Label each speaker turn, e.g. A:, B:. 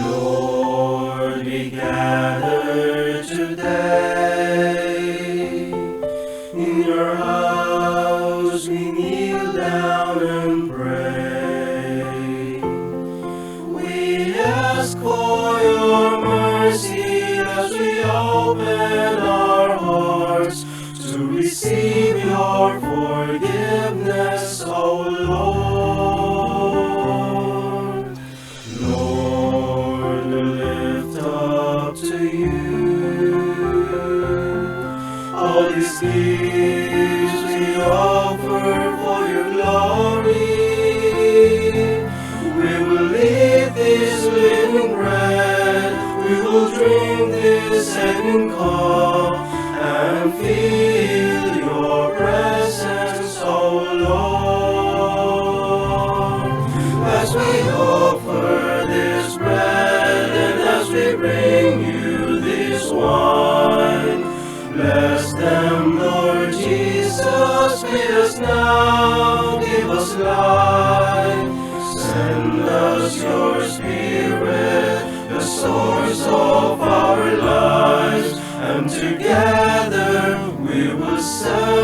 A: Lord, we gather today. In your house we kneel down and pray. We ask for your mercy as we open our hearts to receive your forgiveness, O Lord. Lord, we lift up to you all these gifts we offer for your glory. We will eat this living bread, we will drink this saving cup, and feel your presence, O Lord. As we offer this bread and as we bring you this wine, bless them, Lord Jesus, feed us now, give us life. Send us your Spirit, the source of our lives, and together we will serve